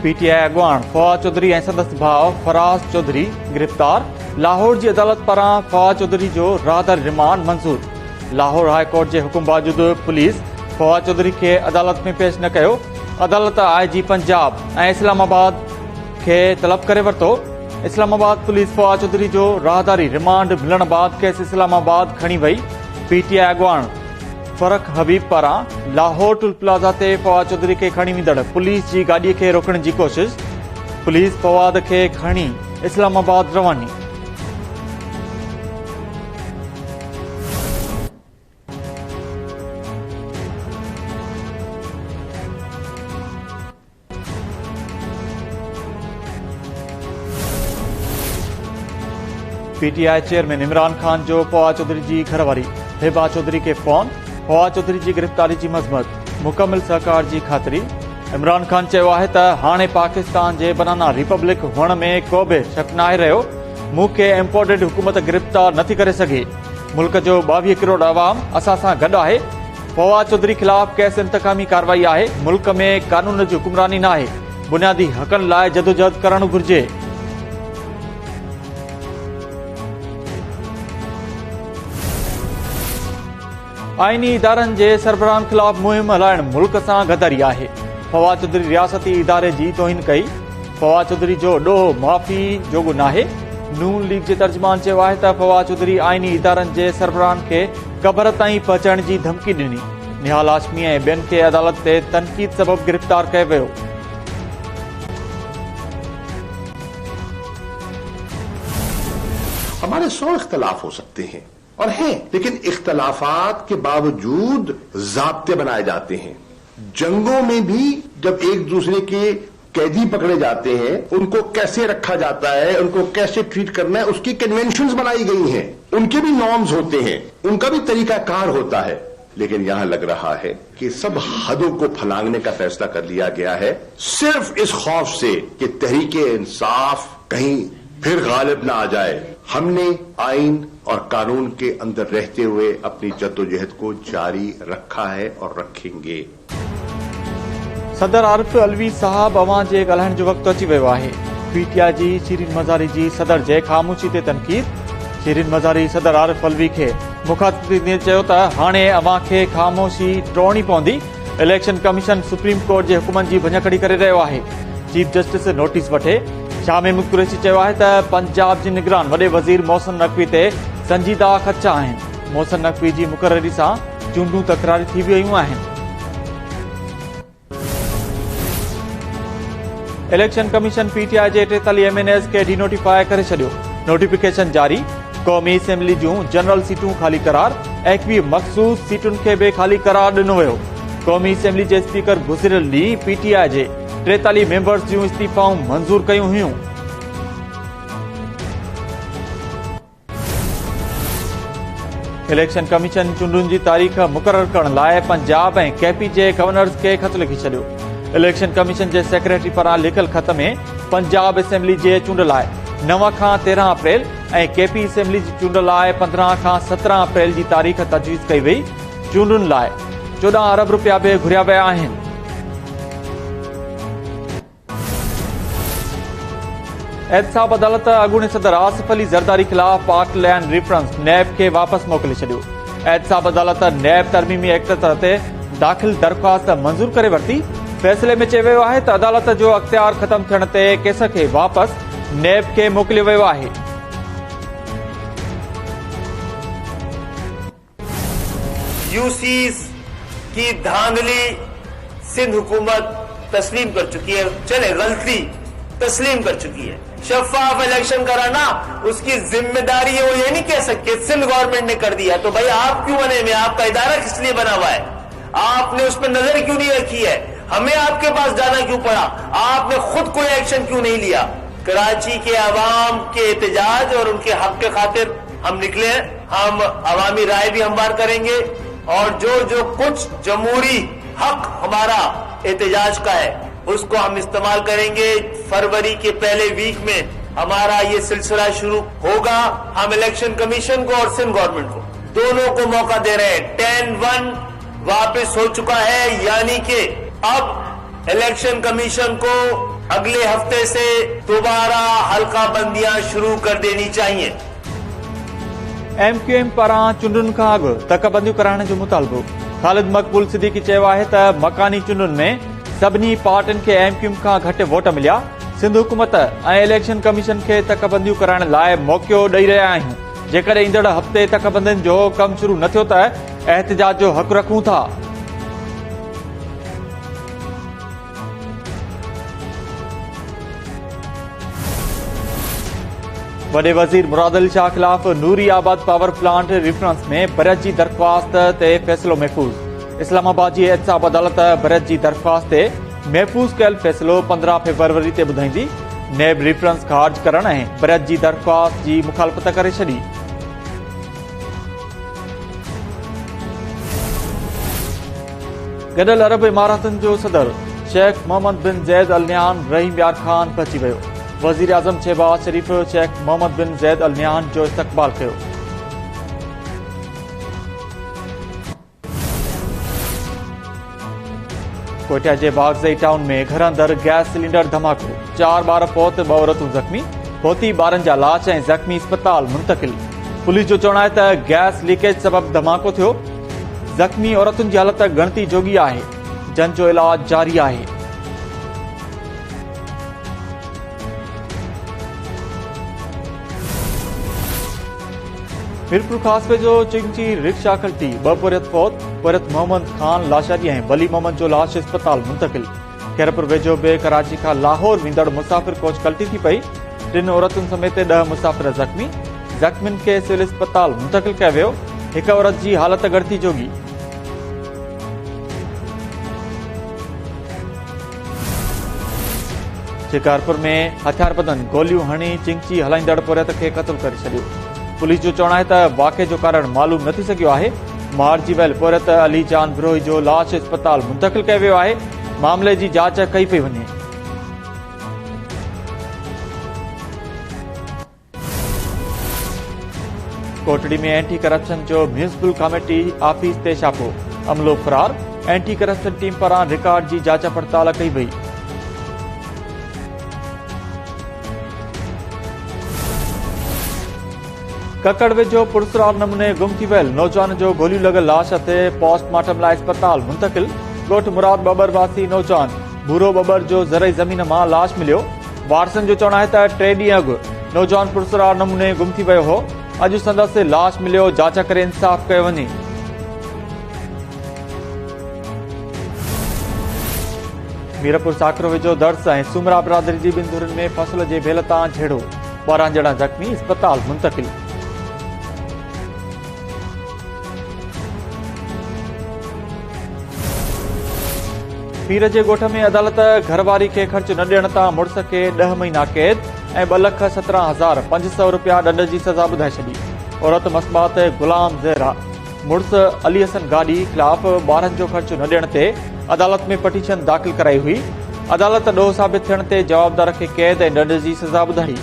PTI अगवान Fawad Chaudhary ऐं संदसि भाउ फराज चौधरी गिरफ़्तार। लाहौर जी अदालत पारां फवाद चौधरी जो राहदारी रिमांड मंज़ूर। लाहौर हाई कोर्ट जे हुकुम बावजूद पुलिस फवाद चौधरी खे अदालत में पेश न कयो। अदालत आईजी पंजाब ऐं इस्लामाबाद खे तलब करे वरितो। इस्लामाबाद पुलिस फवाद चौधरी जो राहदारी रिमांड मिलण बाद केस इस्लामाबाद खणी वई। पीटीआई अगवान फरक हबीब पारां लाहौर टुल प्लाज़ा ते फवाद चौधरी खे खणी वेंदड़ पुलिस जी गाॾीअ खे रोकण जी कोशिश। पुलिस फवाद खे खणी इस्लामाबाद रवानी। पीटीआई चेयरमैन इमरान खान जो फवाद चौधरी जी घरवारी हिबा चौधरी के फोन। फवाद चौधरी जी गिरफ़्तारी जी मज़मत मुकमिल सहकार जी ख़ातिरी। इमरान खान चयो आहे त हाणे पाकिस्तान जे बनाना रिपब्लिक हुअण में को बि शक नाहे रहियो। मूंखे इम्पोर्टेड हुकूमत गिरफ़्तार नथी करे सघे। मुल्क जो 22 करोड़ अवाम असां सां गॾु आहे। फवाद चौधरी ख़िलाफ़ केस इंतकामी कार्रवाई आहे। मुल्क में कानून जी हुकुमरानी नाहे। बुनियादी हक़नि लाइ जदोजहद करणु घुर्जे। आईनी इदारनि जे सरबराहनि ख़िलाफ़ मुहिम हलाइण मुल्क सां गदारी आहे। फवाद चौधरी रियासती इदारे जी तौहीन कई। फवाद चौधरी जो ॾोह माफ़ी जोॻो नाहे। नून लीग जे तर्जुमान चयो आहे त फवाद चौधरी आईनी इदारनि जे सरबराहनि खे क़बर ताईं पहुचाइण जी धमकी ॾिनी। निहाल हाशमी ऐं ॿियनि खे अदालत ते तनक़ीद सबबि गिरफ़्तार कयो वियो। हमारे 100 इख्तलाफ हो सकते हैं और हैं, लेकिन इख्तलाफात के बावजूद ज़ाब्ते बनाए जाते हैं। जंगों में भी जब एक दूसरे के कैदी पकड़े जाते हैं, उनको कैसे रखा जाता है, उनको कैसे ट्रीट करना है, उसकी कन्वेंशंस बनाई गई हैं। उनके भी नॉर्म्स होते हैं, उनका भी तरीकाकार होता है। लेकिन यहां लग रहा है कि सब हदों को फलांगने का फैसला कर लिया गया है, सिर्फ इस खौफ से कि तहरीके इंसाफ कहीं फिर गालिब ना आ जाए। हमने आइन और कानून के अंदर रहते हुए अपनी जद्दोजहद को जारी रखा है और रखेंगे। सदर आरिफ अलवी साहब अवां जे ॻाल्हाइण जो वक़्तु अची वियो आहे। पीटीआई जी शीरीन मज़ारी जी सदर जे ख़ामोशी ते तनक़ीद। शीरीन मज़ारी सदर आरिफ अलवी खे मुखातिब थींदे चयो त हाणे अवां खे ख़ामोशी टोड़णी पवंदी। इलेक्शन कमीशन सुप्रीम कोर्ट जे हुकुमनि जी भञकड़ी करे रहियो आहे। चीफ जस्टिस नोटिस वठे। शाह महमूद कुरैशी चयो आहे त पंजाब जी निगरान वॾे वज़ीर मोहसिन नक़वी ते संजीदा ख़दशा आहिनि। मोहसिन नक़वी जी मुक़ररी सां चूंडूं तकरारी थी वियूं आहिनि। इलेक्शन कमीशन पीटीआई जे 43 MNAs खे डिनोटिफाई करे छॾियो। नोटिफिकेशन जारी। क़ौमी असेंबली जूं जनरल सीटूं ख़ाली करार। 21 मख़सूस सीटुनि खे बि ख़ाली करार ॾिनो वियो। क़ौमी असेंबली जे स्पीकर गुज़िरियल ॾींहुं पीटीआई जे 43 मेंबर्स जूं इस्तीफ़ाऊं मंज़ूर कयूं हुयूं। इलेक्शन कमीशन चूंडुनि जी तारीख़ मुक़रर करण लाइ पंजाब ऐं केपी जे गवर्नर्स खे ख़त लिखी छॾियो। इलेक्शन कमीशन जे सेक्रेटरी पारां लिखियल ख़त में पंजाब असेंबली जे चूंड लाइ 9 खां 13 अप्रैल ऐं केपी असेंबली जी चूंड लाइ 15 खां 17 अप्रैल जी तारीख़ तजवीज़ कई वई। चूंडुनि लाइ 14 अरब रुपया बि घुरिया विया आहिनि। एहतसाब अदालत अॻूणे सदर आसिफ अली ज़रदारी ख़िलाफ़ पाक लैंड रेफरेंस नैब खे वापसि मोकिले छॾियो। एहतसाब अदालत नैब तरमीमी एक्ट ते दाख़िल दरख़्वास्त मंज़ूर करे वरिती। फ़ैसिले में चयो वियो आहे त अदालत जो अख़्तियार ख़तम थियण ते केस खे वापसि नैब खे मोकिलियो वियो आहे। यूसीस की धांधली सिंध हुकूमत तस्लीम कर चुकी है। चले गलती तस्लीम कर चुकी है। शफाफ इलेक्शन कराना उसकी जिम्मेदारी है, वो ये नहीं कह सकते सिंध गवर्नमेंट ने कर दिया। तो भाई आप क्यों बने में, आपका इदारा किस लिए बना हुआ है? आपने उस पर नजर क्यों नहीं रखी है? हमें आपके पास जाना क्यों पड़ा? आपने खुद कोई एक्शन क्यों नहीं लिया? कराची के अवाम के एहतजाज और उनके हक के खातिर हम निकले हैं। हम अवामी राय भी हमवार करेंगे और जो कुछ जमहूरी हक हमारा एहतजाज का है उसको हम इस्तेमाल करेंगे। फरवरी के पहले वीक में हमारा ये सिलसिला शुरू होगा। हम इलेक्शन कमीशन को और सिंध गवर्नमेंट को दोनों को मौका दे रहे हैं। 10-1 वापस हो चुका है, यानी कि अब इलेक्शन कमीशन को अगले हफ्ते से दोबारा हल्का बंदियां शुरू कर देनी चाहिए। MQM पारां चूंडुनि खां अॻु तकबंदियूं कराइण जो मुतालबो। ख़ालिद मक़बूल सिद्दीकी चयो आहे त मकानी चूंडुनि में सभिनी पार्टियुनि खे MQM खां घटि वोट मिलिया। सिंध हुकूमत ऐं इलेक्शन कमीशन खे तकबंदियूं कराइण लाइ मौक़ो ॾेई रहिया आहियूं। जेकॾहिं ईंदड़ हफ़्ते तकबंदियुनि जो कमु शुरू न थियो त एहतिजाज जो हक़ रखूं था। वॾे वज़ीर मुराद अली शाह ख़िलाफ़ नूरी आबाद पावर प्लांट रिफरेंस में भरत जी दरख़्वास्त ते फ़ैसिलो महफ़ूज़। इस्लामाबाद जी एहतिसाब अदालत भरत जी दरख़्वास्त ते महफ़ूज़ कयल फ़ैसिलो 15 फ़रवरी ते ॿुधाईंदी। नेब रिफरेंस ख़ारिज करण ऐं भरत जी दरख़्वास्त जी मुखालफ़त करे छॾी। गॾियल अरब इमारातुनि जो सदर शेख मोहम्मद बिन ज़ैद अल नहयान रहीम यार ख़ान पहुची वियो। वज़ीर आज़म शहबाज शरीफ़ शेख मोहम्मद बिन ज़ैद अल नहयान जो इस्तक़बाल कयो। कोयटा जे बागज़ई टाउन में घर अंदर गैस सिलेंडर धमाको। 4 ॿार फौत, 2 औरतूं ज़ख़्मी। फौती ॿारनि जा लाश ऐं ज़ख़्मी अस्पताल मुंतक़िल। पुलिस जो चवणु आहे त गैस लीकेज सबबि धमाको थियो। ज़ख़्मी औरतुनि जी हालत गणती जोगी आहे। जन जो इलाज जारी आहे। मीरपुर ख़ास वेझो चिंची रिक्शा खलटी। 2 पुरियत फौत, पुरियत मोहम्मद खान लाशारी ऐं बली मोहम्मद जो लाश अस्पताल मुंतक़िल। खैरपुर वेझो बि कराची खां लाहौर वेंदड़ मुसाफ़िर कोच कल्टी थी पई। 3 औरतुनि समेत 10 मुसाफ़िर ज़ख़्मी। ज़ख़्मियुनि खे सिविल अस्पताल मुंतक़िल कयो वियो। हिक औरत जी हालत गणती जोगी। शिकारपुर में हथियारबंदनि गोलियूं हणी चिंची हलाईंदड़ पुरियत खे क़त्ल करे छॾियो। पुलिस जो चवणु आहे त वाक़े जो कारण मालूम न थी सघियो आहे। मारिजी वियल पुरियत अली जान बिरोही जो लाश अस्पताल मुंतक़िल कयो वियो आहे। मामले जी जांच कई पई वञे। कोटड़ी में एंटी करप्शन जो म्यूनिसिपल कमेटी ऑफिस ते छापो। अमलो फरार। एंटी करप्शन टीम पारां रिकॉर्ड जी जांच पड़ताल कई वई। ककड़ वेझो पुरसरार नमूने गुम थी वियल नौजवान जो गोलियूं लॻल लाश ते पोस्टमार्टम लाइ अस्पताल मुंतक़िल। ॻोठ मुराद बबर वासी नौजवान भूरो बबर जो ज़रई ज़मीन मां लाश मिलियो। वारसनि जो चवणु आहे त 3 ॾींहं अॻु नौजवान पुरसरार नमूने गुम थी वियो हो। अॼु संदसि लाश मिलियो। जांच करे इंसाफ़ कयो वञे। मीरपुर साकरो वेझो दर्स ऐं सुमरा बिरादरी जी 2 धुरनि में फसल जे भेल तां झेड़ो। 12 ॼणा ज़ख़्मी, अस्पताल मुंतक़िल। पीर जे ॻोठ में अदालत घरवारी खे ख़र्च न ॾियण तां मुड़िस खे 10 महीना कैद ऐं 2,17,500 रुपया ॾंड जी सज़ा ॿुधाए छॾी। औरत मसबात गुलाम ज़हरा मुड़िस अली हसन गाॾी ख़िलाफ़ ॿारनि जो ख़र्च न ॾियण ते अदालत में पटीशन दाख़िल कराई हुई। अदालत ॾोह साबित थियण ते जवाबदार खे कैद ऐं ॾंड जी सज़ा ॿुधाई।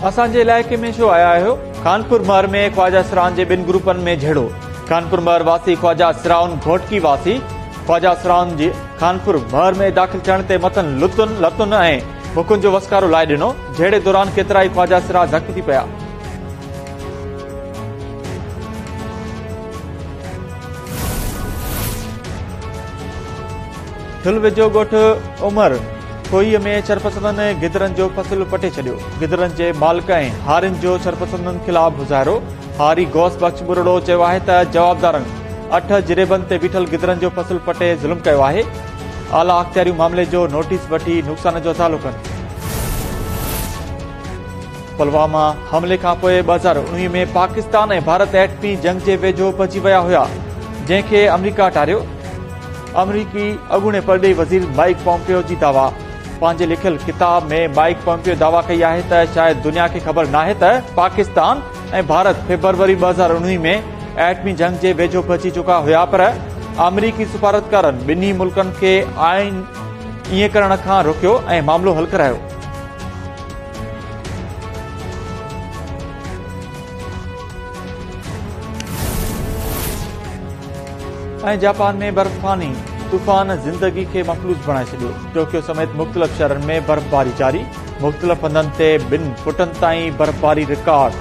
असांजे इलाइक़े में छो आया आहियो? कानपुर महर में ख्वाजा सरान जे 2 ग्रुपनि में झेड़ो। कानपुर महर वासी ख्वाजा सराउन घोटकी वासी ख्वाजा सराउन जी कानपुर महर में दाख़िल थियण ते मतन लतुन ऐं मुकुन जो वसकारो लाइ ॾिनो। झेड़े दौरान केतिरा ई ख्वाजा सरा ज़ख़्मी थी पिया। थिल वेझो ॻोठ उमर कोईअ में शरपसंदनि गिदरनि जो फसल पटे छॾियो। गिदरनि जे मालिक ऐं हारियुनि जो शरपसंदनि ख़िलाफ़ मुज़ाहिरो। हारी गौस बख्श बुरड़ो चयो आहे त जवाबदारनि 8 जिरेबनि ते बीठल गिदरनि जो फसल पटे ज़ुल्म कयो आहे। आला अख़्तियारियूं मामले जो नोटिस वठी नुक़सान जो तालो कनि। पुलवामा हमले खां पोइ 2019 में पाकिस्तान ऐं भारत एटमी जंग जे वेझो पहुची विया हुआ, जंहिंखे अमरीका टारियो। अमरीकी अॻूणे परॾेही वज़ीर माइक पॉम्पियो जी दावा। पंहिंजे लिखियल किताब में माइक पॉम्पियो दावा कई आहे त शायद दुनिया खे ख़बर नाहे त पाकिस्तान ऐं भारत फेब्रुवरी 2019 में एटमी जंग जे वेझो पहुची चुका हुआ, पर अमरीकी सफ़ारतकारनि ॿिन्ही मुल्कनि खे आइन ईअं करण खां रोकियो ऐं मामलो हल करायो। ऐं जापान में बर्फानी तूफ़ान ज़िंदगी खे मफ़लूज बणाए छॾियो। टोक्यो समेत मुख़्तलिफ़ शहरनि में बर्फ़बारी जारी। मुख़्तलिफ़ हंधनि ते 2 फुटनि ताईं बर्फ़बारी रिकॉर्ड।